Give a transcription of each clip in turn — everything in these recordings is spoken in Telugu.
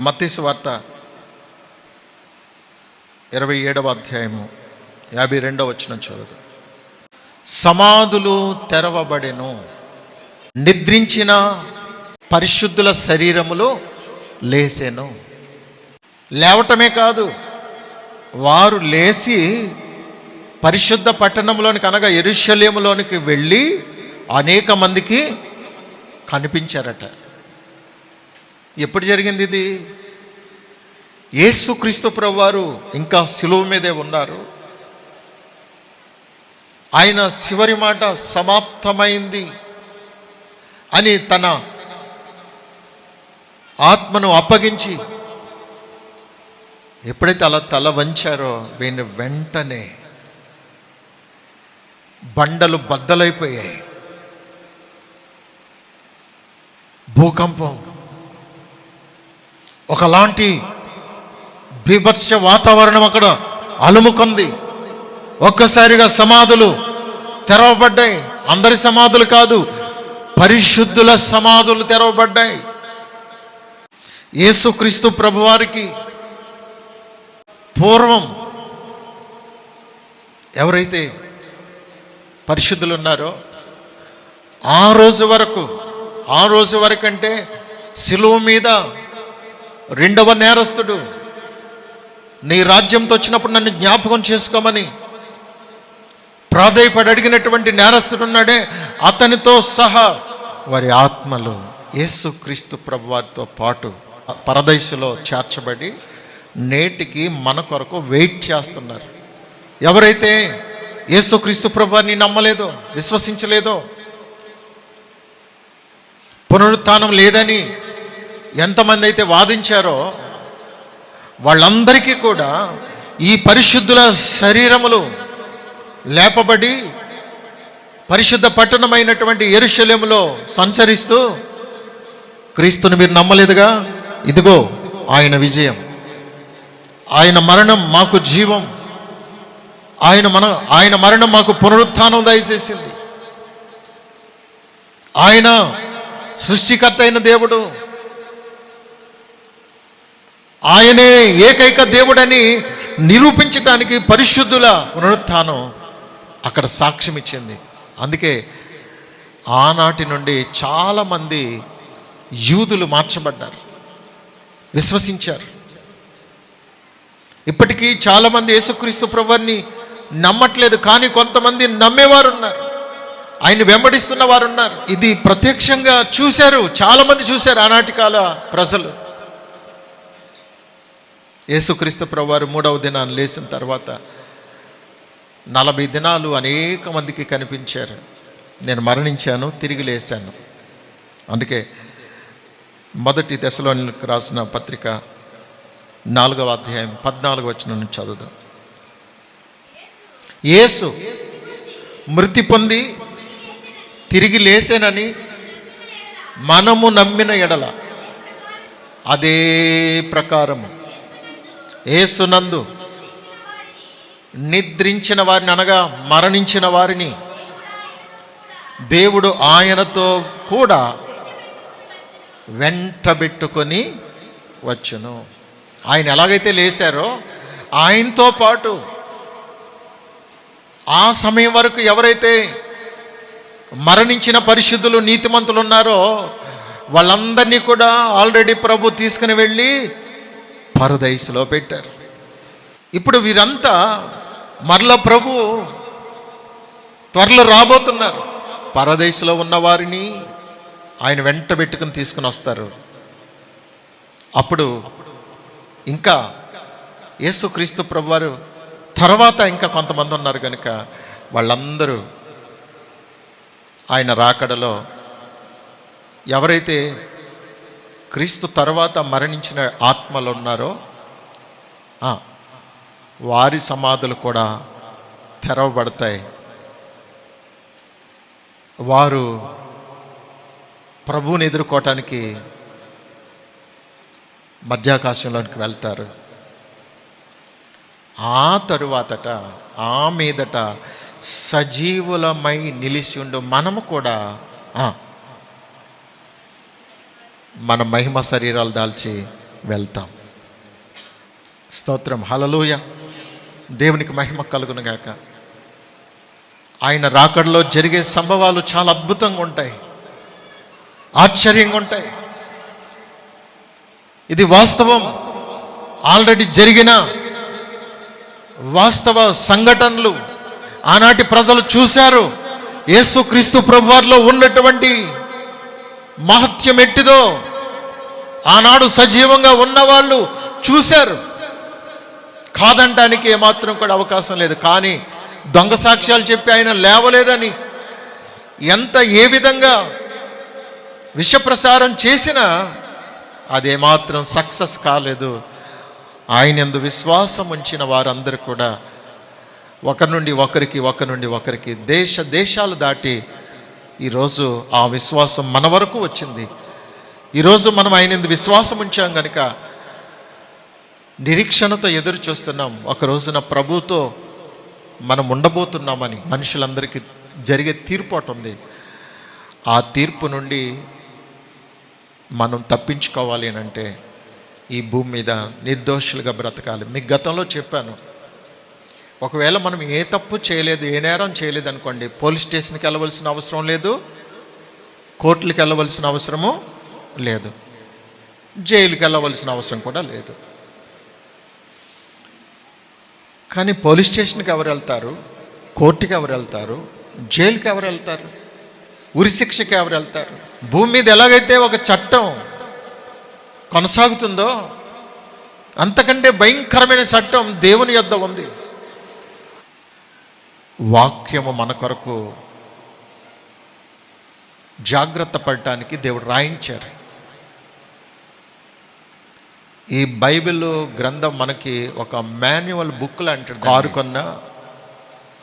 మత్తయి సువార్త 27వ అధ్యాయము 52వ వచనం చదువు. సమాధులు తెరవబడెను, నిద్రించిన పరిశుద్ధుల శరీరములు లేసెను. లేవటమే కాదు, వారు లేచి పరిశుద్ధ పట్టణంలోనికి అనగా యెరూషలేములోనికి వెళ్ళి అనేక మందికి కనిపించారట. ఎప్పుడు జరిగింది ఇది? యేసుక్రీస్తు ప్రభువారు ఇంకా శిలువ మీదే ఉన్నారు. ఆయన చివరి మాట సమాప్తమైంది అని తన ఆత్మను అప్పగించి ఎప్పుడైతే అలా తల వంచారో వెంటనే బండలు బద్దలైపోయాయి. భూకంపం, ఒకలాంటి బీభత్స వాతావరణం అక్కడ అలుముకుంది. ఒక్కసారిగా సమాధులు తెరవబడ్డాయి. అందరి సమాధులు కాదు, పరిశుద్ధుల సమాధులు తెరవబడ్డాయి. యేసుక్రీస్తు ప్రభువారికి పూర్వం ఎవరైతే పరిశుద్ధులు ఉన్నారో ఆ రోజు వరకు అంటే శిలువ మీద రెండవ నేరస్తుడు, నీ రాజ్యంతో వచ్చినప్పుడు నన్ను జ్ఞాపకం చేసుకోమని ప్రాధేయపడి అడిగినటువంటి నేరస్తుడు ఉన్నాడే, అతనితో సహా వారి ఆత్మలు యేసుక్రీస్తు ప్రభువారితో పాటు పరదైసులో చేర్చబడి నేటికి మన కొరకు వెయిట్ చేస్తున్నారు. ఎవరైతే యేసుక్రీస్తు ప్రభువారిని నమ్మలేదో, విశ్వసించలేదో, పునరుత్థానం లేదని ఎంతమంది అయితే వాదించారో వాళ్ళందరికీ కూడా ఈ పరిశుద్ధుల శరీరములు లేపబడి పరిశుద్ధ పట్టణమైనటువంటి యెరూషలేములో సంచరిస్తూ, క్రీస్తుని మీరు నమ్మలేదుగా, ఇదిగో ఆయన విజయం, ఆయన మరణం మాకు జీవం, ఆయన మరణం మాకు పునరుత్థానం దయచేసింది, ఆయన సృష్టికర్త అయిన దేవుడు, ఆయనే ఏకైక దేవుడని నిరూపించడానికి పరిశుద్ధుల పునరుత్థానం అక్కడ సాక్ష్యం ఇచ్చింది. అందుకే ఆనాటి నుండి చాలామంది యూదులు మార్చబడ్డారు, విశ్వసించారు. ఇప్పటికీ చాలామంది యేసుక్రీస్తు ప్రభువుని నమ్మట్లేదు, కానీ కొంతమంది నమ్మేవారు ఉన్నారు, ఆయన వెంబడిస్తున్న వారు ఉన్నారు. ఇది ప్రత్యక్షంగా చూశారు, చాలామంది చూశారు ఆనాటి కాల ప్రజలు. యేసుక్రీస్తు ప్రభువారు 3వ దినాన్ని లేచిన తర్వాత 40 దినాలు అనేక మందికి కనిపించారు. నేను మరణించాను, తిరిగి లేచాను. అందుకే మొదటి దశలోనికి రాసిన పత్రిక 4వ అధ్యాయం 14వ వచనం నుంచి చదువుదాం. యేసు మృతి పొంది తిరిగి లేసేనని మనము నమ్మిన ఎడల అదే ప్రకారము యేసునందు నిద్రించిన వారిని అనగా మరణించిన వారిని దేవుడు ఆయనతో కూడా వెంటబెట్టుకొని వచ్చును. ఆయన ఎలాగైతే లేచారో ఆయనతో పాటు ఆ సమయం వరకు ఎవరైతే మరణించిన పరిశుద్ధులు నీతిమంతులు ఉన్నారో వాళ్ళందరినీ కూడా ఆల్రెడీ ప్రభు తీసుకుని వెళ్ళి పరదైసులో పెట్టారు. ఇప్పుడు వీరంతా మరల ప్రభు త్వరలో రాబోతున్నారు. పరదైసులో ఉన్న వారిని ఆయన వెంట పెట్టుకుని తీసుకుని వస్తారు. అప్పుడు ఇంకా యేసుక్రీస్తు ప్రభువారు తర్వాత ఇంకా కొంతమంది ఉన్నారు కనుక వాళ్ళందరూ ఆయన రాకడలో ఎవరైతే క్రీస్తు తర్వాత మరణించిన ఆత్మలు ఉన్నారో వారి సమాధులు కూడా తెరవబడతాయి. వారు ప్రభువుని ఎదుర్కోవటానికి మధ్యాకాశంలోనికి వెళ్తారు. ఆ తరువాతట ఆ మీదట సజీవులమై నిలిచి ఉండు మనము కూడా మన మహిమ శరీరాలు దాల్చి వెళ్తాం. స్తోత్రం, హల్లెలూయా. దేవునికి మహిమ కలుగునుగాక. ఆయన రాకడలో జరిగే సంభవాలు చాలా అద్భుతంగా ఉంటాయి, ఆశ్చర్యంగా ఉంటాయి. ఇది వాస్తవం, ఆల్రెడీ జరిగిన వాస్తవ సంఘటనలు. ఆనాటి ప్రజలు చూశారు యేసుక్రీస్తు ప్రభువారిలో ఉన్నటువంటి మహత్యం ఎట్టిదో. ఆనాడు సజీవంగా ఉన్నవాళ్ళు చూశారు, కాదంటానికి ఏమాత్రం కూడా అవకాశం లేదు. కానీ దొంగ సాక్ష్యాలు చెప్పి ఆయన లేవలేదని ఏ విధంగా విషప్రసారం చేసినా అదేమాత్రం సక్సెస్ కాలేదు. ఆయన యందు విశ్వాసం ఉంచిన వారందరూ కూడా ఒకరి నుండి ఒకరికి దేశాలు దాటి ఈరోజు ఆ విశ్వాసం మన వరకు వచ్చింది. ఈరోజు మనం ఆయన యందు విశ్వాసం ఉంచాం కనుక నిరీక్షణతో ఎదురు చూస్తున్నాం. ఒక రోజున ప్రభుతో మనం ఉండబోతున్నామని. మనుషులందరికీ జరిగే తీర్పు ఒకటి ఉంది. ఆ తీర్పు నుండి మనం తప్పించుకోవాలి అని అంటే ఈ భూమి మీద నిర్దోషులుగా బ్రతకాలి. మీకు గతంలో చెప్పాను, ఒకవేళ మనం ఏ తప్పు చేయలేదు, ఏ నేరం చేయలేదు అనుకోండి, పోలీస్ స్టేషన్కి వెళ్ళవలసిన అవసరం లేదు, కోర్టులకు వెళ్ళవలసిన అవసరము లేదు, జైలుకి వెళ్ళవలసిన అవసరం కూడా లేదు. కానీ పోలీస్ స్టేషన్కి ఎవరు వెళ్తారు, కోర్టుకి ఎవరు వెళ్తారు, జైలుకి ఎవరు వెళ్తారు, ఉరిశిక్షకి ఎవరు వెళ్తారు? భూమి మీద ఎలాగైతే ఒక చట్టం కొనసాగుతుందో అంతకంటే భయంకరమైన చట్టం దేవుని యొద్ద ఉంది. వాక్యము మన కొరకు జాగ్రత్త పడటానికి దేవుడు రాయించారు. ఈ బైబిల్ గ్రంథం మనకి ఒక మాన్యువల్ బుక్ లాంటిది. కారు కొన్నా,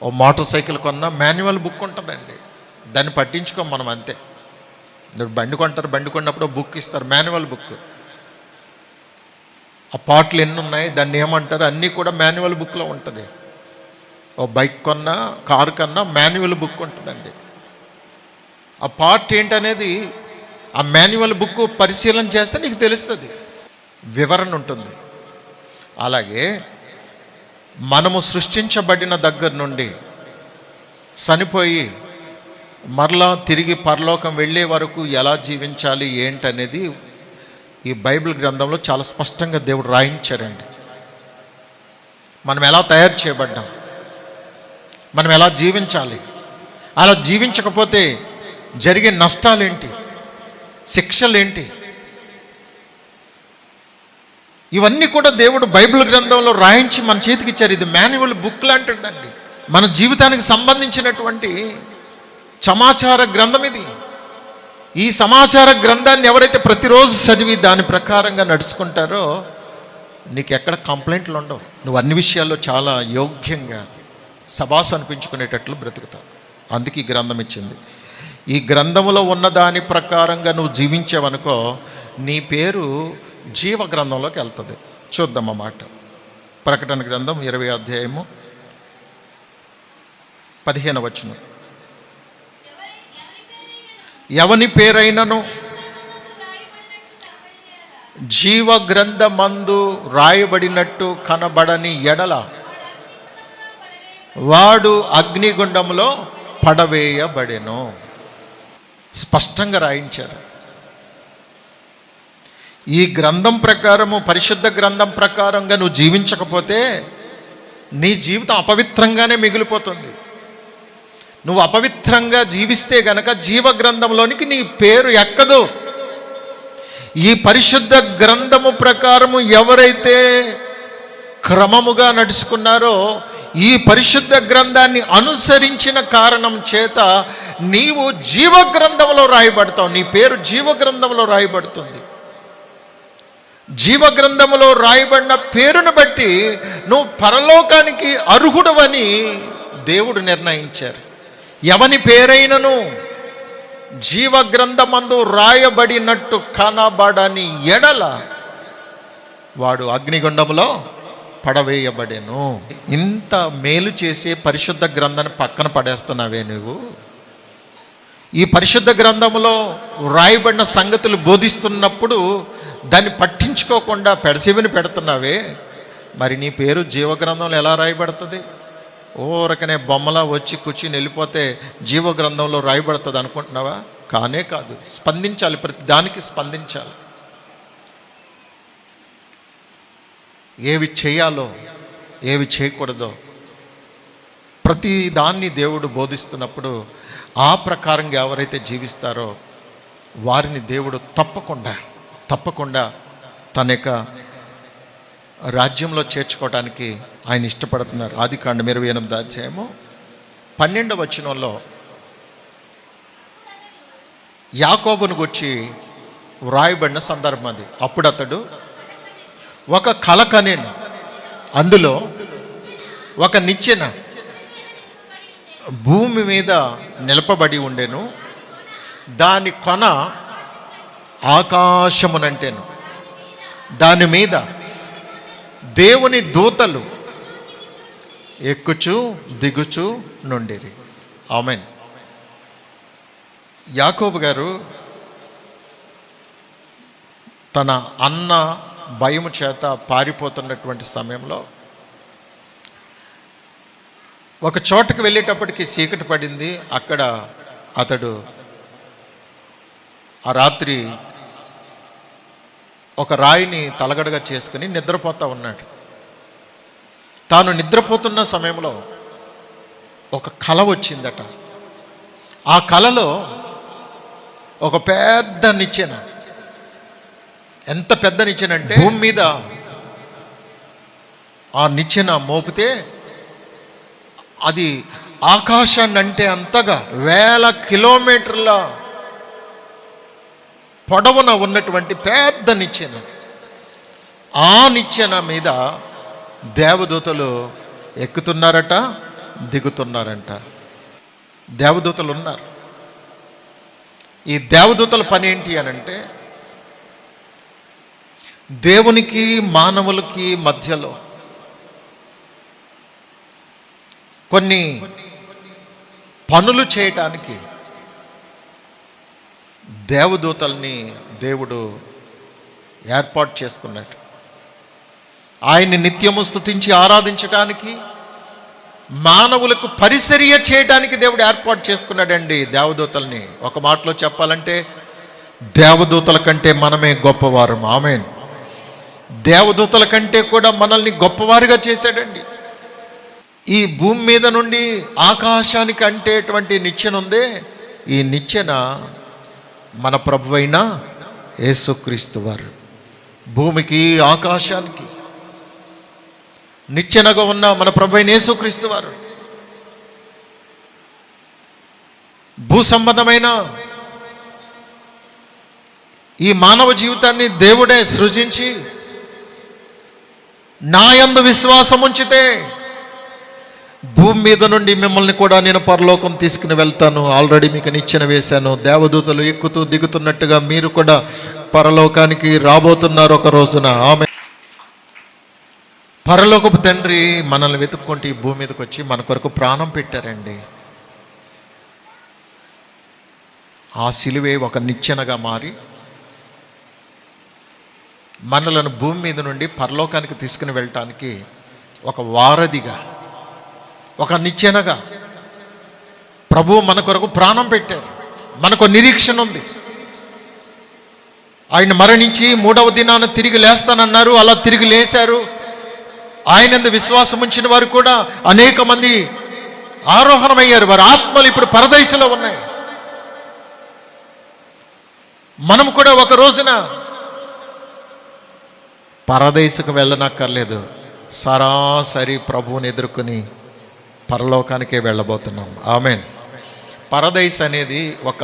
ఓ మోటార్ సైకిల్ కొన్నా మాన్యువల్ బుక్ ఉంటుందండి. దాన్ని పట్టించుకోం మనం, అంతే. బండి కొంటారు, బండి కొన్నప్పుడు బుక్ ఇస్తారు, మాన్యువల్ బుక్. ఆ పాటలు ఎన్ని ఉన్నాయి, దాన్ని ఏమంటారు, అన్నీ కూడా మాన్యువల్ బుక్లో ఉంటుంది. ఓ బైక్ కొన్నా, కారు కన్నా మాన్యువల్ బుక్ ఉంటుందండి. ఆ పార్ట్ ఏంటనేది ఆ మాన్యువల్ బుక్ పరిశీలన చేస్తే నీకు తెలుస్తుంది, వివరణ ఉంటుంది. అలాగే మనము సృష్టించబడిన దగ్గర నుండి చనిపోయి మరలా తిరిగి పరలోకం వెళ్ళే వరకు ఎలా జీవించాలి ఏంటనేది ఈ బైబిల్ గ్రంథంలో చాలా స్పష్టంగా దేవుడు రాయించారండి. మనం ఎలా తయారు చేయబడ్డాం, మనం ఎలా జీవించాలి, అలా జీవించకపోతే జరిగే నష్టాలేంటి, శిక్షలేంటి, ఇవన్నీ కూడా దేవుడు బైబిల్ గ్రంథంలో రాయించి మన చేతికి ఇచ్చారు. ఇది మాన్యువల్ బుక్ లాంటిదండి. మన జీవితానికి సంబంధించినటువంటి సమాచార గ్రంథం ఇది. ఈ సమాచార గ్రంథాన్ని ఎవరైతే ప్రతిరోజు చదివి దాని ప్రకారంగా నడుచుకుంటారో నీకు ఎక్కడ కంప్లైంట్లు ఉండవు. నువ్వు అన్ని విషయాల్లో చాలా యోగ్యంగా సబాస్ అనిపించుకునేటట్లు బ్రతుకుతావు. అందుకే ఈ గ్రంథం ఇచ్చింది. ఈ గ్రంథములో ఉన్న దాని ప్రకారంగా నువ్వు జీవించావనుకో నీ పేరు జీవ గ్రంథంలోకి వెళ్తుంది. చూద్దాం ఆ మాట. ప్రకటన గ్రంథం 20వ అధ్యాయము 15వ వచనం. ఎవని పేరైనను జీవ గ్రంథమందు రాయబడినట్టు కనబడని ఎడల వాడు అగ్నిగుండంలో పడవేయబడెను. స్పష్టంగా రాయించారు. ఈ గ్రంథం ప్రకారము, పరిశుద్ధ గ్రంథం ప్రకారంగా నువ్వు జీవించకపోతే నీ జీవితం అపవిత్రంగానే మిగిలిపోతుంది. నువ్వు అపవిత్రంగా జీవిస్తే గనక జీవ గ్రంథంలోనికి నీ పేరు ఎక్కదు. ఈ పరిశుద్ధ గ్రంథము ప్రకారము ఎవరైతే క్రమముగా నడుచుకున్నారో, ఈ పరిశుద్ధ గ్రంథాన్ని అనుసరించిన కారణం చేత నీవు జీవ గ్రంథంలో రాయబడతావు. నీ పేరు జీవ గ్రంథంలో రాయబడుతుంది. జీవ గ్రంథములో రాయబడిన పేరును బట్టి నువ్వు పరలోకానికి అర్హుడవని దేవుడు నిర్ణయించారు. ఎవని పేరైనను జీవ గ్రంథమందు రాయబడినట్టు కనబడని ఎడల వాడు అగ్నిగుండంలో పడవేయబడెను. ఇంత మేలు చేసే పరిశుద్ధ గ్రంథాన్ని పక్కన పడేస్తున్నావే నువ్వు. ఈ పరిశుద్ధ గ్రంథములో రాయబడిన సంగతులు బోధిస్తున్నప్పుడు దాన్ని పట్టించుకోకుండా పెడచెవిని పెడుతున్నావే, మరి నీ పేరు జీవగ్రంథంలో ఎలా రాయబడుతుంది? ఊరకనే బొమ్మలా వచ్చి కూర్చుని వెళ్ళిపోతే జీవగ్రంథంలో రాయబడుతుంది అనుకుంటున్నావా? కానే కాదు. స్పందించాలి, ప్రతి దానికి స్పందించాలి. ఏవి చేయాలో ఏవి చేయకూడదో ప్రతి దాన్ని దేవుడు బోధిస్తున్నప్పుడు ఆ ప్రకారంగా ఎవరైతే జీవిస్తారో వారిని దేవుడు తప్పకుండా తన యొక్క రాజ్యంలో చేర్చుకోవడానికి ఆయన ఇష్టపడుతున్నారు. ఆదికాండం 28వ అధ్యాయము 12వ వచనంలో యాకోబును గురించి వ్రాయబడిన సందర్భం అది. అప్పుడు అతడు ఒక కల కనెను, అందులో ఒక నిచ్చెన భూమి మీద నిలపబడి ఉండెను, దాని కొన ఆకాశమునంటెను, దాని మీద దేవుని దూతలు ఎక్కుచు దిగుచు నుండిరి. ఆమేన్. యాకోబు గారు తన అన్న భయము చేత పారిపోతున్నటువంటి సమయంలో ఒక చోటకు వెళ్ళేటప్పటికి చీకటి పడింది. అక్కడ అతడు ఆ రాత్రి ఒక రాయిని తలగడగా చేసుకుని నిద్రపోతూ ఉన్నాడు. తాను నిద్రపోతున్న సమయంలో ఒక కల వచ్చిందట. ఆ కలలో ఒక పెద్ద నిచ్చెన, ఎంత పెద్ద నిచ్చెన అంటే భూమి మీద ఆ నిచ్చెన మోపితే అది ఆకాశాన్ని అంటే అంతగా 1000 కిలోమీటర్ల పొడవున ఉన్నటువంటి పెద్ద నిచ్చెన. ఆ నిచ్చెన మీద దేవదూతలు ఎక్కుతున్నారట, దిగుతున్నారంట. దేవదూతలు ఉన్నారు. ఈ దేవదూతల పని ఏంటి అనంటే దేవునికి మానవులకి మధ్యలో కొన్ని పనులు చేయటానికి దేవదూతల్ని దేవుడు ఏర్పాటు చేసుకున్నాడు. ఆయన్ని నిత్యము స్తుతించి ఆరాధించడానికి, మానవులకు పరిచర్య చేయడానికి దేవుడు ఏర్పాటు చేసుకున్నాడండి దేవదూతల్ని. ఒక మాటలో చెప్పాలంటే దేవదూతల కంటే మనమే గొప్పవారు. ఆమేన్. దేవదూతల కంటే కూడా మనల్ని గొప్పవారుగా చేశాడండి. ఈ భూమి మీద నుండి ఆకాశానికి అంటేటువంటి నిచ్చెన ఉందే, ఈ నిచ్చెన మన ప్రభువైన యేసుక్రీస్తు వారు. భూమికి ఆకాశానికి నిచ్చెనగా ఉన్న మన ప్రభువైన యేసుక్రీస్తు వారు భూ సంబంధమైన ఈ మానవ జీవితాన్ని దేవుడే సృజించి, నా యందు విశ్వాసం ఉంచితే భూమి మీద నుండి మిమ్మల్ని కూడా నేను పరలోకం తీసుకుని వెళ్తాను, ఆల్రెడీ మీకు నిచ్చెన వేశాను, దేవదూతలు ఎక్కుతూ దిగుతున్నట్టుగా మీరు కూడా పరలోకానికి రాబోతున్నారు ఒక రోజున. ఆమె పరలోకపు తండ్రి మనల్ని వెతుక్కుంటూ ఈ భూమి మీదకి వచ్చి మన కొరకు ప్రాణం పెట్టారండి. ఆ సిలువే ఒక నిచ్చెనగా మారి మనలను భూమి మీద నుండి పరలోకానికి తీసుకుని వెళ్ళటానికి ఒక వారధిగా, ఒక నిచ్చెనగా ప్రభువు మన కొరకు ప్రాణం పెట్టారు. మనకు నిరీక్షణ ఉంది. ఆయన మరణించి 3వ దినాన తిరిగి లేస్తానన్నారు. అలా తిరిగి లేశారు. ఆయనందు విశ్వాసం ఉంచిన వారు కూడా అనేక మంది ఆరోహణమయ్యారు. వారి ఆత్మలు ఇప్పుడు పరదేశంలో ఉన్నాయి. మనం కూడా ఒక రోజున పరదేశకు వెళ్ళనక్కర్లేదు, సరాసరి ప్రభువుని ఎదుర్కొని పరలోకానికే వెళ్ళబోతున్నాం. ఆమెన్. పరదేశ్ అనేది ఒక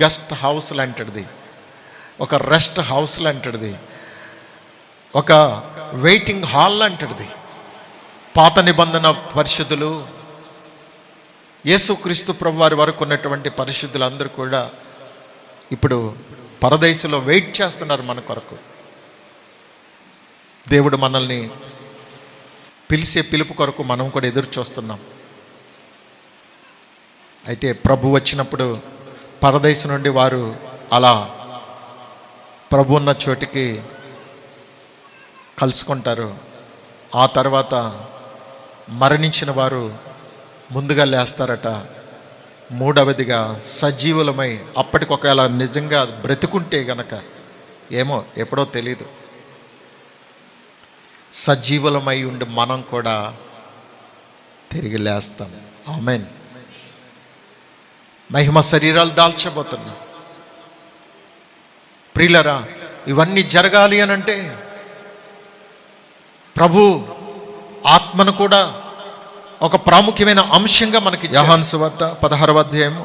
గెస్ట్ హౌస్ లాంటిది, ఒక రెస్ట్ హౌస్ లాంటిది, ఒక వెయిటింగ్ హాల్ లాంటిది. పాత నిబంధన పరిశుద్ధులు, యేసుక్రీస్తు ప్రభు వారి వరకు ఉన్నటువంటి పరిశుద్ధులందరూ కూడా ఇప్పుడు పరదేశంలో వెయిట్ చేస్తున్నారు మన కొరకు. దేవుడు మనల్ని పిలిచే పిలుపు కొరకు మనం కూడా ఎదురు చూస్తున్నాం. అయితే ప్రభు వచ్చినప్పుడు పరదేశం నుండి వారు అలా ప్రభు ఉన్న చోటికి కలుసుకుంటారు. ఆ తర్వాత మరణించిన వారు ముందుగా లేస్తారట. మూడవదిగా సజీవులమై, అప్పటికొకవేళ నిజంగా బ్రతుకుంటే గనక, ఏమో ఎప్పుడో తెలీదు, సజీవులమై ఉండి మనం కూడా తిరిగి లేస్తాం. ఆమేన్. మహిమ శరీరాలు దాల్చబోతున్నాం. ప్రియులరా, ఇవన్నీ జరగాలి అని అంటే ప్రభు ఆత్మను కూడా ఒక ప్రాముఖ్యమైన అంశంగా మనకి యోహాను సువార్త 16వ అధ్యాయము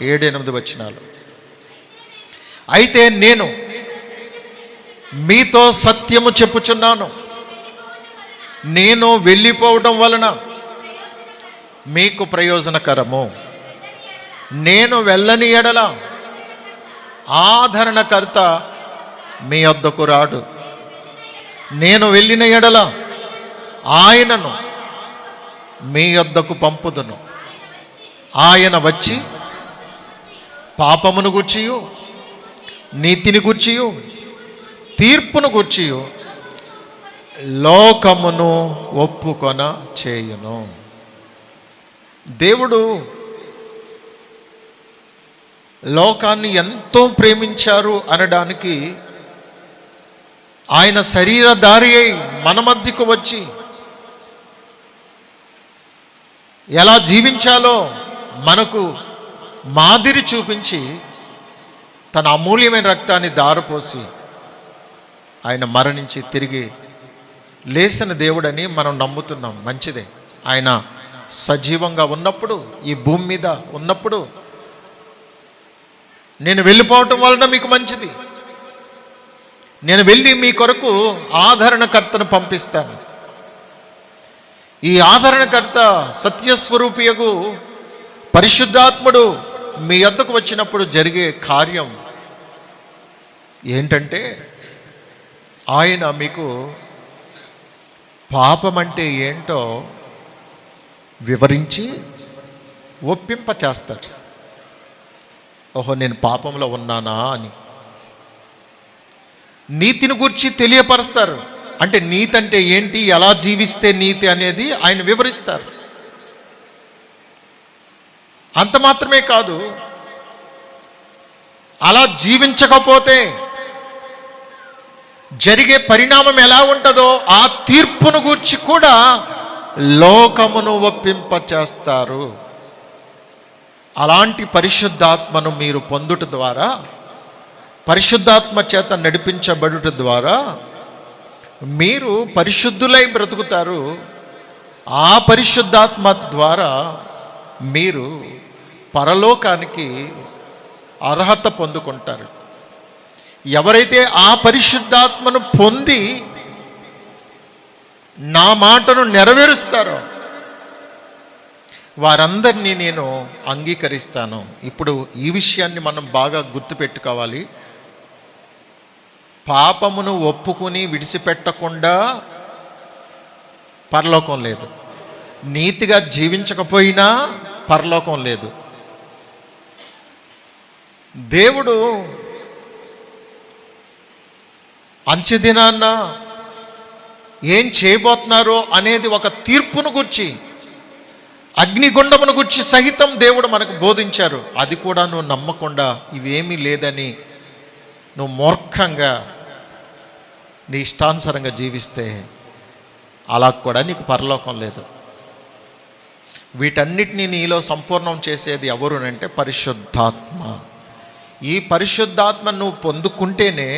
7-8 వచనాలు. అయితే నేను మీతో సత్యము చెప్పుచున్నాను, నేను వెళ్ళిపోవడం వలన మీకు ప్రయోజనకరము. నేను వెళ్ళని ఎడల ఆదరణకర్త మీ వద్దకు రాడు. నేను వెళ్ళిన ఎడల ఆయనను మీ వద్దకు పంపుదును. ఆయన వచ్చి పాపమును గూర్చియు, నీతిని గూర్చియు, తీర్పును గూర్చియు లోకమును ఒప్పుకొన చేయును. దేవుడు లోకాన్ని ఎంతో ప్రేమించారు అనడానికి ఆయన శరీరధారి అయి మన మధ్యకు వచ్చి ఎలా జీవించాలో మనకు మాదిరి చూపించి తన అమూల్యమైన రక్తాన్ని దారపోసి ఆయన మరణించి తిరిగి లేచిన దేవుడని మనం నమ్ముతున్నాం. మంచిదే. ఆయన సజీవంగా ఉన్నప్పుడు, ఈ భూమి మీద ఉన్నప్పుడు, నేను వెళ్ళిపోవటం వలన మీకు మంచిది, నేను వెళ్ళి మీ కొరకు ఆదరణకర్తను పంపిస్తాను. ఈ ఆదరణకర్త సత్యస్వరూపియగు పరిశుద్ధాత్ముడు మీ వద్దకు వచ్చినప్పుడు జరిగే కార్యం ఏంటంటే, ఆయన మీకు పాపం అంటే ఏంటో వివరించి ఒప్పింప చేస్తాడు. ఓహో, నేను పాపంలో ఉన్నానా అని. నీతిని గురించి తెలియపరుస్తారు. అంటే నీతి అంటే ఏంటి, ఎలా జీవిస్తే నీతి అనేది ఆయన వివరిస్తారు. అంత మాత్రమే కాదు, అలా జీవించకపోతే జరిగే పరిణామం ఎలా ఉంటుందో ఆ తీర్పును గూర్చి కూడా లోకమును ఒప్పింప చేస్తారు. అలాంటి పరిశుద్ధాత్మను మీరు పొందుట ద్వారా, పరిశుద్ధాత్మ చేత నడిపించబడుట ద్వారా మీరు పరిశుద్ధులై బ్రతుకుతారు. ఆ పరిశుద్ధాత్మ ద్వారా మీరు పరలోకానికి అర్హత పొందుకుంటారు. ఎవరైతే ఆ పరిశుద్ధాత్మను పొంది నా మాటను నెరవేరుస్తారో వారందరినీ నేను అంగీకరిస్తాను. ఇప్పుడు ఈ విషయాన్ని మనం బాగా గుర్తుపెట్టుకోవాలి. పాపమును ఒప్పుకుని విడిచిపెట్టకుండా పరలోకం లేదు. నీతిగా జీవించకపోయినా పరలోకం లేదు. దేవుడు అంచెదినాన్న ఏం చేయబోతున్నారో అనేది ఒక తీర్పును గుర్చి, అగ్నిగుండమును గుర్చి సహితం దేవుడు మనకు బోధించారు. అది కూడా నువ్వు నమ్మకుండా ఇవేమీ లేదని నువ్వు మూర్ఖంగా నీ ఇష్టానుసారంగా జీవిస్తే అలా కూడా నీకు పరలోకం లేదు. వీటన్నిటినీ నీలో సంపూర్ణం చేసేది ఎవరు అంటే పరిశుద్ధాత్మ. ఈ పరిశుద్ధాత్మ నువ్వు పొందుకుంటేనే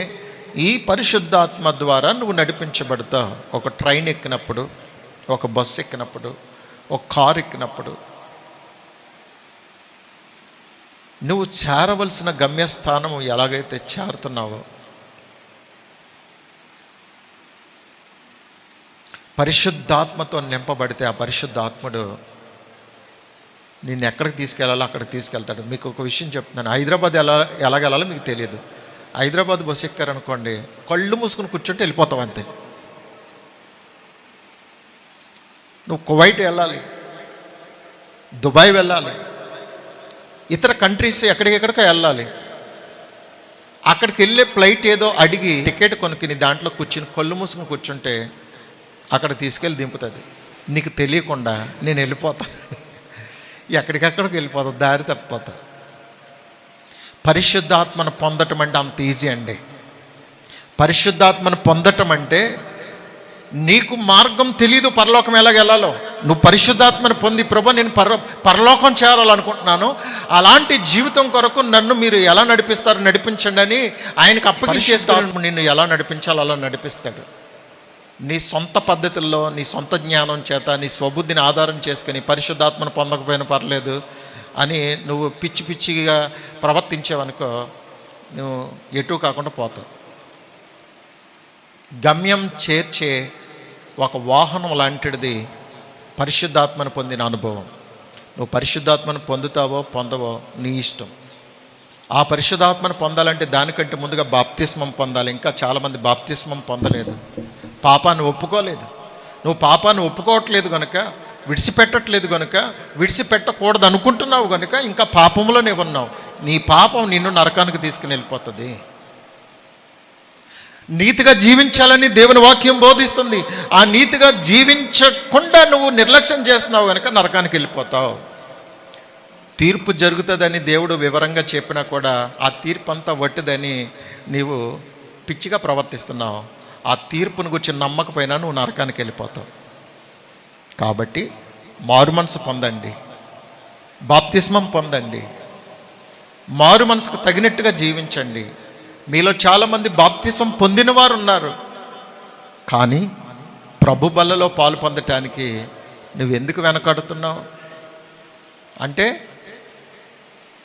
ఈ పరిశుద్ధాత్మ ద్వారా నువ్వు నడిపించబడతావు. ఒక ట్రైన్ ఎక్కినప్పుడు, ఒక బస్సు ఎక్కినప్పుడు, ఒక కారు ఎక్కినప్పుడు నువ్వు చేరవలసిన గమ్యస్థానం ఎలాగైతే చేరుతున్నావో పరిశుద్ధాత్మతో నింపబడితే ఆ పరిశుద్ధాత్ముడు నిన్ను ఎక్కడికి తీసుకెళ్ళాలో అక్కడికి తీసుకెళ్తాడు. మీకు ఒక విషయం చెప్తున్నాను. హైదరాబాద్ ఎలాగెళ్ళాలో మీకు తెలియదు. హైదరాబాద్ బస్సు ఎక్కారనుకోండి, కళ్ళు మూసుకుని కూర్చుంటే వెళ్ళిపోతావు అంతే. నువ్వు కువైట్ వెళ్ళాలి, దుబాయ్ వెళ్ళాలి, ఇతర కంట్రీస్ ఎక్కడికెక్కడికో వెళ్ళాలి. అక్కడికి వెళ్ళే ఫ్లైట్ ఏదో అడిగి టికెట్ కొనుక్కుని దాంట్లో కూర్చుని కళ్ళు మూసుకుని కూర్చుంటే అక్కడ తీసుకెళ్ళి దింపుతుంది. నీకు తెలియకుండా నేను వెళ్ళిపోతాను, ఎక్కడికక్కడికి వెళ్ళిపోతా, దారి తప్పిపోతా. పరిశుద్ధాత్మను పొందటం అంటే అంత ఈజీ అండి. పరిశుద్ధాత్మను పొందటం అంటే నీకు మార్గం తెలీదు, పరలోకం ఎలాగ వెళ్ళాలో. నువ్వు పరిశుద్ధాత్మను పొంది, ప్రభు నేను పరలోకం చేరాలనుకుంటున్నాను, అలాంటి జీవితం కొరకు నన్ను మీరు ఎలా నడిపిస్తారు, నడిపించండి అని ఆయనకు అప్పగించేస్తాడు. నిన్ను ఎలా నడిపించాలో అలా నడిపిస్తాడు. నీ సొంత పద్ధతుల్లో, నీ సొంత జ్ఞానం చేత, నీ స్వబుద్ధిని ఆధారం చేసుకుని పరిశుద్ధాత్మను పొందకపోయినా పర్లేదు అని నువ్వు పిచ్చి పిచ్చిగా ప్రవర్తించావనుకో, నువ్వు ఎటు కాకుండా పోతావు. గమ్యం చేర్చే ఒక వాహనం లాంటిది పరిశుద్ధాత్మను పొందిన అనుభవం. నువ్వు పరిశుద్ధాత్మను పొందుతావో పొందవో నీ ఇష్టం. ఆ పరిశుద్ధాత్మను పొందాలంటే దానికంటే ముందుగా బాప్తిస్మం పొందాలి. ఇంకా చాలామంది బాప్తిస్మం పొందలేదు, పాపాన్ని ఒప్పుకోలేదు. నువ్వు పాపాన్ని ఒప్పుకోవట్లేదు కనుక, విడిచిపెట్టట్లేదు కనుక, విడిచిపెట్టకూడదు అనుకుంటున్నావు కనుక ఇంకా పాపంలోనే ఉన్నావు. నీ పాపం నిన్ను నరకానికి తీసుకుని వెళ్ళిపోతుంది. నీతిగా జీవించాలని దేవుని వాక్యం బోధిస్తుంది. ఆ నీతిగా జీవించకుండా నువ్వు నిర్లక్ష్యం చేస్తున్నావు కనుక నరకానికి వెళ్ళిపోతావు. తీర్పు జరుగుతుందని దేవుడు వివరంగా చెప్పినా కూడా ఆ తీర్పు అంతా వట్టిదని నీవు పిచ్చిగా ప్రవర్తిస్తున్నావు. ఆ తీర్పును గురించి నమ్మకపోయినా నువ్వు నరకానికి వెళ్ళిపోతావు. కాబట్టి మారు మనసు పొందండి, బాప్తిస్మం పొందండి, మారు మనసుకు తగినట్టుగా జీవించండి. మీలో చాలామంది బాప్తిసం పొందిన వారు ఉన్నారు, కానీ ప్రభు బల్లలో పాలు పొందటానికి నువ్వు ఎందుకు వెనకాడుతున్నావు? అంటే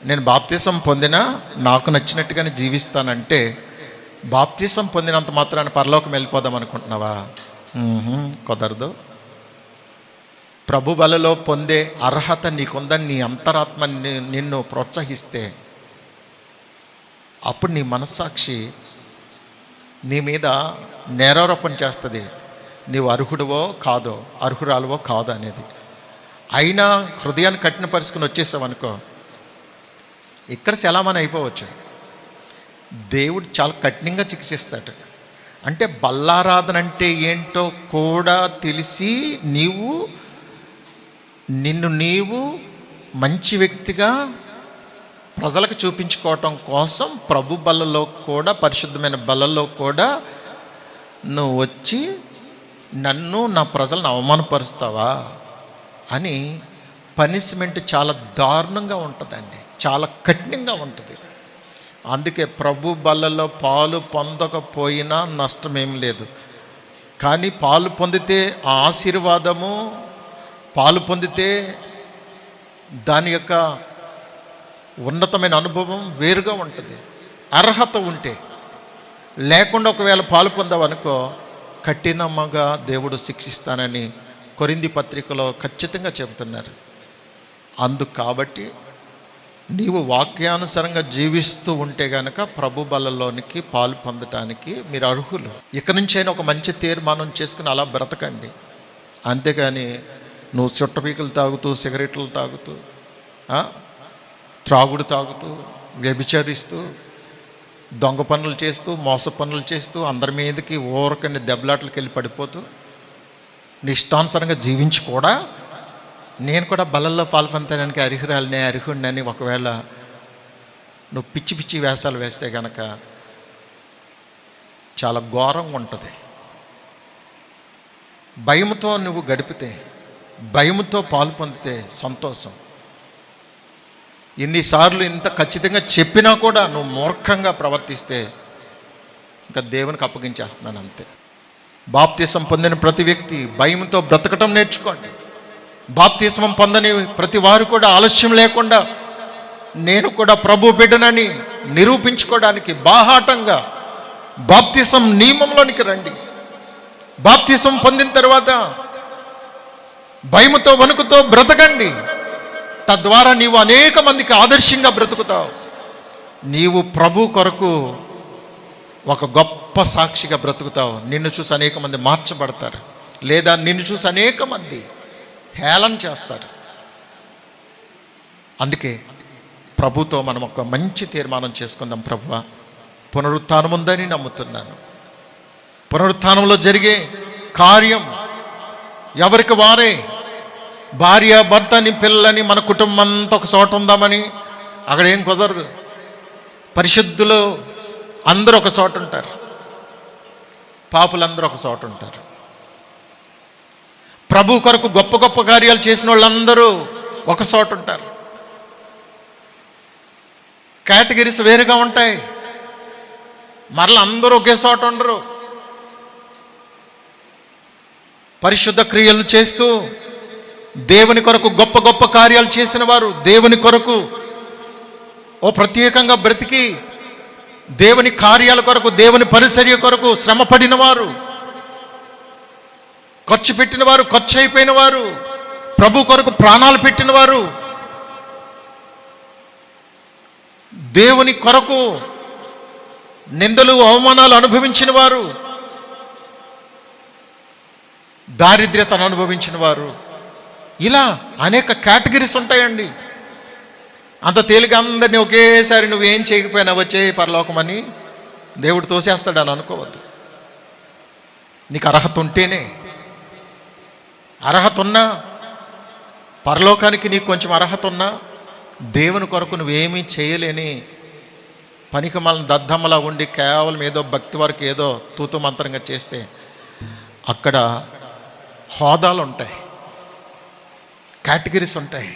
నేను బాప్తిసం పొందినా నాకు నచ్చినట్టుగానే జీవిస్తానంటే బాప్తిసం పొందినంత మాత్రాన పరలోకం వెళ్ళిపోదాం అనుకుంటున్నావా? కుదరదు. ప్రభు బలలో పొందే అర్హత నీకుందని నీ అంతరాత్మ నిన్ను ప్రోత్సహిస్తే అప్పుడు నీ మనస్సాక్షి నీ మీద నేరారోపణ చేస్తుంది. నీవు అర్హుడువో కాదో, అర్హురాలువో కాదో అనేది. అయినా హృదయాన్ని కఠినపరుచుకుని వచ్చేసావు అనుకో, ఇక్కడ సెలామని అయిపోవచ్చు. దేవుడు చాలా కఠినంగా శిక్షిస్తాడు. అంటే బల్లారాధన అంటే ఏంటో కూడా తెలిసి నిన్ను నీవు మంచి వ్యక్తిగా ప్రజలకు చూపించుకోవటం కోసం ప్రభు బలలో కూడా, పరిశుద్ధమైన బలలో కూడా నువ్వు వచ్చి నన్ను, నా ప్రజలను అవమానపరుస్తావా అని పనిష్మెంట్ చాలా దారుణంగా ఉంటుందండి, చాలా కఠినంగా ఉంటుంది. అందుకే ప్రభు బలలో పాలు పొందకపోయినా నష్టమేం లేదు. కానీ పాలు పొందితే ఆ ఆశీర్వాదము, పాలు పొందితే దాని యొక్క ఉన్నతమైన అనుభవం వేరుగా ఉంటుంది. అర్హత ఉంటే. లేకుండా ఒకవేళ పాలు పొందావనుకో కఠినంగా దేవుడు శిక్షిస్తానని కొరింథీ పత్రికలో ఖచ్చితంగా చెబుతున్నారు. కాబట్టి నీవు వాక్యానుసారంగా జీవిస్తూ ఉంటే గనక ప్రభు బలలోనికి పాలు పొందటానికి మీరు అర్హులు. ఇక నుంచైనా ఒక మంచి తీర్మానం చేసుకుని అలా బ్రతకండి. అంతేగాని నువ్వు చుట్టపీకలు తాగుతూ, సిగరెట్లు తాగుతూ, త్రాగుడు తాగుతూ, వ్యభిచరిస్తూ, దొంగ పనులు చేస్తూ, మోస పనులు చేస్తూ, అందరి మీదకి ఊరకని దెబ్బలాట్లకి వెళ్ళి పడిపోతూ, నీ ఇష్టానుసారంగా జీవించి కూడా నేను కూడా బలల్లో పాల్పొందడానికి అర్హుడిని అని ఒకవేళ నువ్వు పిచ్చి పిచ్చి వేషాలు వేస్తే కనుక చాలా ఘోరంగా ఉంటుంది. భయంతో నువ్వు గడిపితే, భయంతో పాలు పొందితే సంతోషం. ఎన్నిసార్లు ఇంత ఖచ్చితంగా చెప్పినా కూడా నువ్వు మూర్ఖంగా ప్రవర్తిస్తే ఇంకా దేవునికి అప్పగించేస్తున్నాను అంతే. బాప్తిసం పొందిన ప్రతి వ్యక్తి భయంతో బ్రతకటం నేర్చుకోండి. బాప్తిసం పొందని ప్రతి వారు కూడా ఆలస్యం లేకుండా నేను కూడా ప్రభు బిడ్డనని నిరూపించుకోవడానికి బాహాటంగా బాప్తిసం నియమంలోనికి రండి. బాప్తిసం పొందిన తర్వాత భయముతో వణుకుతో బ్రతకండి. తద్వారా నీవు అనేక మందికి ఆదర్శంగా బ్రతుకుతావు. నీవు ప్రభు కొరకు ఒక గొప్ప సాక్షిగా బ్రతుకుతావు. నిన్ను చూసి అనేక మంది మార్చబడతారు, లేదా నిన్ను చూసి అనేక మంది హేళన చేస్తారు. అందుకే ప్రభుతో మనం ఒక మంచి తీర్మానం చేసుకుందాం. ప్రభువా, పునరుత్థానం ఉందని నమ్ముతున్నాను. పునరుత్థానంలో జరిగే కార్యం ఎవరికి వారే, భార్య భర్తని పిల్లలని మన కుటుంబం అంతా ఒక చోట ఉందామని అక్కడ ఏం కుదరదు. పరిశుద్ధులు అందరూ ఒక చోట ఉంటారు, పాపులందరూ ఒక చోట ఉంటారు. ప్రభు కొరకు గొప్ప గొప్ప కార్యాలు చేసిన వాళ్ళందరూ ఒక చోట ఉంటారు. కేటగిరీస్ వేరుగా ఉంటాయి, మరలా అందరూ ఒకే చోట ఉండరు. పరిశుద్ధ క్రియలు చేస్తూ దేవుని కొరకు గొప్ప గొప్ప కార్యాలు చేసిన వారు, దేవుని కొరకు ఓ ప్రత్యేకంగా బ్రతికి దేవుని కార్యాల కొరకు, దేవుని పరిచర్య కొరకు శ్రమ పడిన వారు, ఖర్చు పెట్టిన వారు, ఖర్చు అయిపోయిన వారు, ప్రభు కొరకు ప్రాణాలు పెట్టిన వారు, దేవుని కొరకు నిందలు అవమానాలు అనుభవించిన వారు, దారిద్ర్యతను అనుభవించిన వారు, ఇలా అనేక కేటగిరీస్ ఉంటాయండి. అంత తేలిక అందరినీ ఒకేసారి నువ్వేం చేయకపోయినా వచ్చే పరలోకమని దేవుడు తోసేస్తాడని అనుకోవద్దు. నీకు అర్హత ఉంటేనే, అర్హత ఉన్నా, పరలోకానికి నీకు కొంచెం అర్హత ఉన్నా, దేవుని కొరకు నువ్వేమీ చేయలేని పనికి మనల్ని దద్దమ్మలా ఉండి కేవలం ఏదో భక్తి వరకు ఏదో తూతు మంత్రంగా చేస్తే అక్కడ హోదాలు ఉంటాయి, కేటగిరీస్ ఉంటాయి.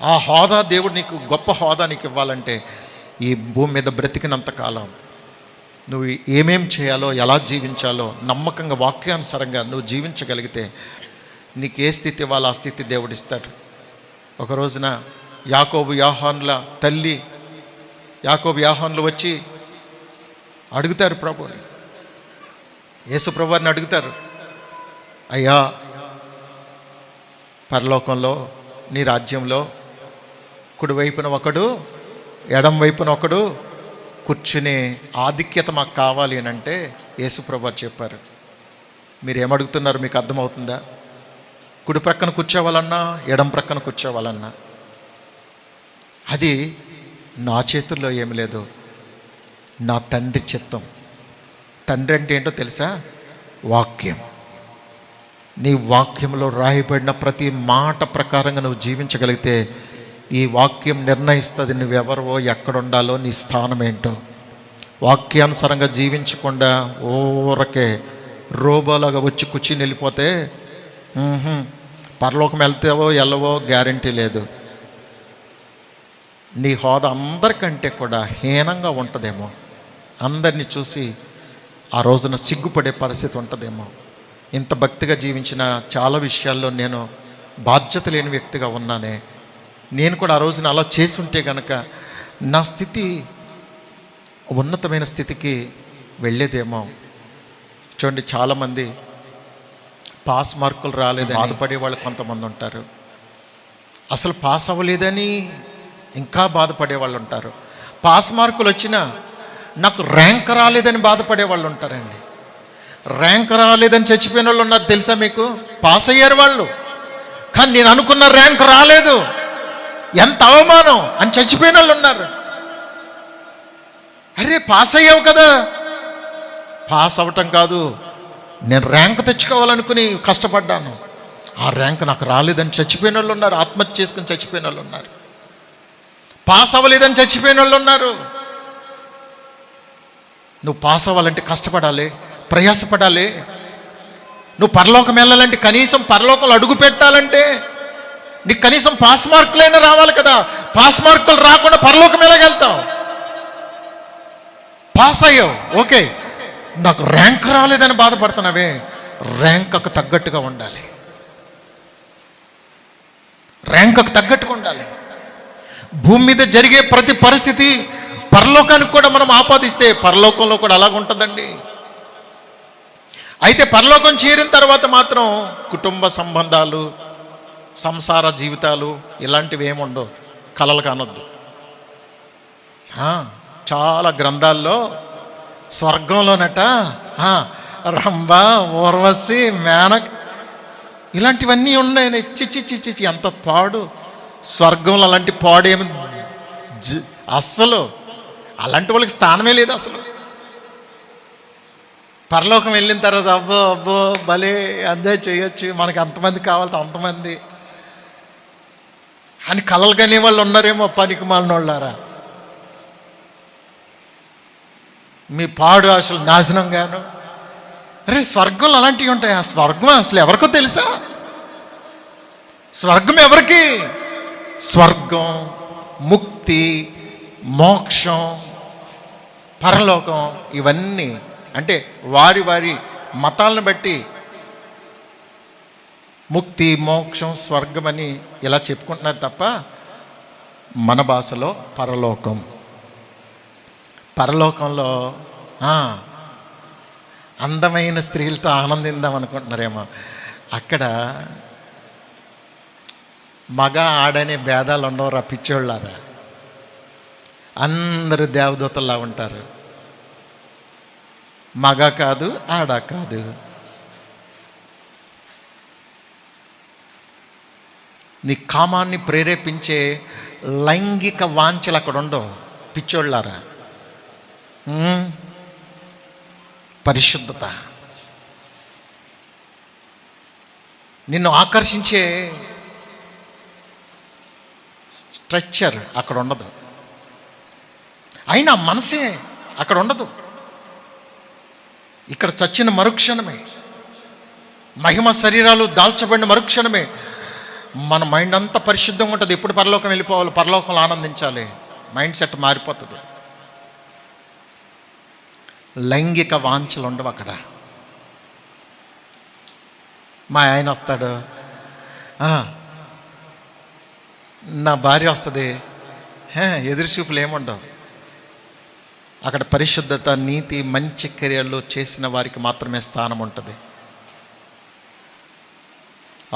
ఆ హోదా దేవుడు నీకు గొప్ప హోదా నీకు ఇవ్వాలంటే ఈ భూమి మీద బ్రతికినంతకాలం నువ్వు ఏమేం చేయాలో, ఎలా జీవించాలో నమ్మకంగా వాక్యానుసారంగా నువ్వు జీవించగలిగితే నీకు ఏ స్థితి ఇవ్వాలో ఆ స్థితి దేవుడు ఇస్తాడు. ఒక రోజున యాకోబు యోహానుల తల్లి యాకోబు యోహానులు వచ్చి అడుగుతారు ప్రభుని, యేసు ప్రభువారిని అడుగుతారు, అయ్యా పరలోకంలో నీ రాజ్యంలో కుడివైపున ఒకడు ఎడం వైపున ఒకడు కూర్చునే ఆధిక్యత మాకు కావాలి అని అంటే యేసు ప్రభువారు చెప్పారు, మీరు ఏమడుగుతున్నారు మీకు అర్థమవుతుందా? కుడి ప్రక్కన కూర్చోవాలన్నా ఎడం ప్రక్కన కూర్చోవాలన్నా అది నా చేతుల్లో ఏమి లేదు, నా తండ్రి చిత్తం. తండ్రి అంటే ఏంటో తెలుసా? వాక్యం. నీ వాక్యంలో రాయబడిన ప్రతి మాట ప్రకారంగా నువ్వు జీవించగలిగితే ఈ వాక్యం నిర్ణయిస్తుంది నువ్వెవరో, ఎక్కడుండాలో, నీ స్థానం ఏంటో. వాక్యానుసారంగా జీవించకుండా ఊరకే రోబోలాగా వచ్చి కూర్చుని వెళ్ళిపోతే పరలోకం వెళ్తావో వెళ్ళవో గ్యారంటీ లేదు. నీ హోదా అందరికంటే కూడా హీనంగా ఉంటుందేమో, అందరినీ చూసి ఆ రోజున సిగ్గుపడే పరిస్థితి ఉంటుందేమో. ఇంత భక్తిగా జీవించిన చాలా విషయాల్లో నేను బాధ్యత లేని వ్యక్తిగా ఉన్నానే, నేను కూడా ఆ రోజున అలా చేసి ఉంటే కనుక నా స్థితి ఉన్నతమైన స్థితికి వెళ్ళేదేమో. చూడండి, చాలామంది పాస్ మార్కులు రాలేదని బాధపడే వాళ్ళు కొంతమంది ఉంటారు, అసలు పాస్ అవ్వలేదని ఇంకా బాధపడే వాళ్ళు ఉంటారు, పాస్ మార్కులు వచ్చినా నాకు ర్యాంక్ రాలేదని బాధపడే వాళ్ళు ఉంటారండి. ర్యాంక్ రాలేదని చచ్చిపోయిన వాళ్ళు ఉన్నారు తెలుసా మీకు? పాస్ అయ్యారు వాళ్ళు, కానీ నేను అనుకున్న ర్యాంక్ రాలేదు, ఎంత అవమానం అని చచ్చిపోయిన వాళ్ళు ఉన్నారు. అరే పాస్ అయ్యావు కదా, పాస్ అవ్వటం కాదు, నేను ర్యాంక్ తెచ్చుకోవాలనుకుని కష్టపడ్డాను, ఆ ర్యాంక్ నాకు రాలేదని చచ్చిపోయిన వాళ్ళు ఉన్నారు, ఆత్మహత్య చేసుకుని చచ్చిపోయిన వాళ్ళు ఉన్నారు, పాస్ అవ్వలేదని చచ్చిపోయిన వాళ్ళు ఉన్నారు. నువ్వు పాస్ అవ్వాలంటే కష్టపడాలి, ప్రయాసపడాలి. నువ్వు పరలోకం వెళ్ళాలంటే, కనీసం పరలోకంలో అడుగు పెట్టాలంటే నీకు కనీసం పాస్ మార్కులైనా రావాలి కదా. పాస్ మార్కులు రాకుండా పరలోకం ఎలాగెళ్తావు? పాస్ అయ్యావు ఓకే, నాకు ర్యాంక్ రాలేదని బాధపడుతున్నావే, ర్యాంక్కు తగ్గట్టుగా ఉండాలి, ర్యాంక్కు తగ్గట్టుగా ఉండాలి. భూమి మీద జరిగే ప్రతి పరిస్థితి పరలోకానికి కూడా మనం ఆపాదిస్తే పరలోకంలో కూడా అలాగ ఉంటుందండి. అయితే పరలోకం చేరిన తర్వాత మాత్రం కుటుంబ సంబంధాలు, సంసార జీవితాలు ఇలాంటివి ఏముండవు, కలలు కానొద్దు. చాలా గ్రంథాల్లో స్వర్గంలోనట రంభ, ఊర్వశి, మేనక్ ఇలాంటివన్నీ ఉన్నాయి. చిచ్చి ఎంత పాడు! స్వర్గంలో అలాంటి పాడేమి అస్సలు అలాంటి వాళ్ళకి స్థానమే లేదు అసలు. పరలోకం వెళ్ళిన తర్వాత అబ్బో అబ్బో భలే ఎంజాయ్ చేయొచ్చు, మనకి అంతమంది కావాలి అంతమంది అని కలలు కనే వాళ్ళు ఉన్నారేమో. పనికి మాలిన వాళ్ళారా, మీ పాడు అసలు నాశనంగాను. అరే స్వర్గంలో అలాంటివి ఉంటాయి. ఆ స్వర్గం అసలు ఎవరికో తెలుసా? స్వర్గం ఎవరికి? స్వర్గం, ముక్తి, మోక్షం, పరలోకం ఇవన్నీ అంటే వారి వారి మతాలను బట్టి ముక్తి, మోక్షం, స్వర్గం అని ఇలా చెప్పుకుంటున్నారు తప్ప మన భాషలో పరలోకం. పరలోకంలో అందమైన స్త్రీలతో ఆనందిందాం అనుకుంటున్నారేమో. అక్కడ మగ ఆడనే భేదాలు ఉండవురా పిచ్చోళ్ళారా. అందరూ దేవదూతల్లా ఉంటారు. మగ కాదు, ఆడ కాదు. నీ కామాన్ని ప్రేరేపించే లైంగిక వాంఛలు అక్కడ ఉండవు పిచ్చోళ్ళారా. పరిశుద్ధత, నిన్ను ఆకర్షించే స్ట్రక్చర్ అక్కడ ఉండదు. అయినా మనసే అక్కడ ఉండదు. ఇక్కడ చచ్చిన మరుక్షణమే, మహిమ శరీరాలు దాల్చబడిన మరుక్షణమే మన మైండ్ అంతా పరిశుద్ధంగా ఉంటుంది. ఎప్పుడు పరలోకం వెళ్ళిపోవాలి, పరలోకంలో ఆనందించాలి, మైండ్ సెట్ మారిపోతుంది. లైంగిక వాంఛలు ఉండవు అక్కడ. మా ఆయన వస్తాడు, నా భార్య వస్తుంది, ఎదురు చూపులు ఏముండవు. అక్కడ పరిశుద్ధత, నీతి, మంచి క్రియలు చేసిన వారికి మాత్రమే స్థానం ఉంటుంది.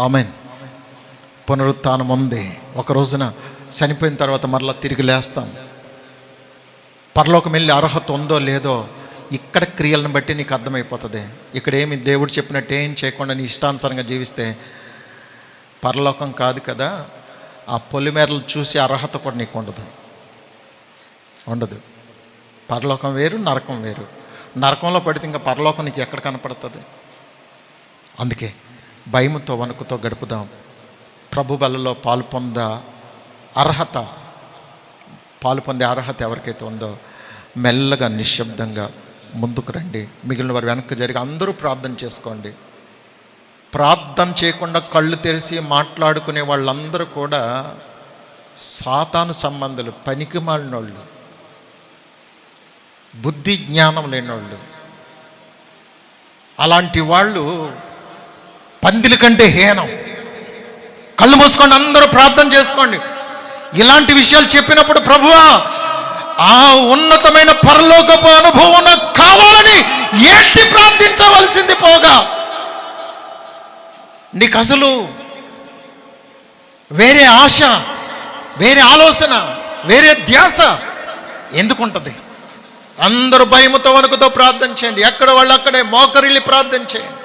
ఆమేన్. పునరుత్థానం ఉంది. ఒక రోజున చనిపోయిన తర్వాత మరలా తిరిగి లేస్తాం. పరలోకం వెళ్ళి అర్హత ఉందో లేదో ఇక్కడ క్రియలను బట్టి నీకు అర్థమైపోతుంది. ఇక్కడ ఏమి దేవుడు చెప్పినట్టు ఏం చేయకుండా నీ ఇష్టానుసారంగా జీవిస్తే పరలోకం కాదు కదా. ఆ పొలిమేరలు చూసి అర్హత కూడా నీకు ఉండదు. పరలోకం వేరు, నరకం వేరు. నరకంలో పడితే ఇంకా పరలోకం నీకు ఎక్కడ కనపడుతుంది? అందుకే భయముతో వణుకుతో గడుపుదాం. ప్రభు బలలో పాలు పొందే అర్హత ఎవరికైతే ఉందో మెల్లగా నిశ్శబ్దంగా ముందుకు రండి. మిగిలిన వారు వెనక్కి జరిగి అందరూ ప్రార్థన చేసుకోండి. ప్రార్థన చేయకుండా కళ్ళు తెరిచి మాట్లాడుకునే వాళ్ళందరూ కూడా సాతాను సంబంధులు, పనికి మాలినోళ్ళు, బుద్ధి జ్ఞానం లేనోళ్ళు. అలాంటి వాళ్ళు పందిల కంటే హీనం. కళ్ళు మూసుకోండి, అందరూ ప్రార్థన చేసుకోండి. ఇలాంటి విషయాలు చెప్పినప్పుడు ప్రభువా ఆ ఉన్నతమైన పరలోకపు అనుభవం నాకు కావాలని ఏడ్చి ప్రార్థించవలసింది పోగా నీకు అసలు వేరే ఆశ, వేరే ఆలోచన, వేరే ధ్యాస ఎందుకుంటుంది? అందరూ భయముతో వణుకుతో ప్రార్థన చేయండి. ఎక్కడ వాళ్ళు అక్కడే మోకరిల్లి ప్రార్థన చేయండి.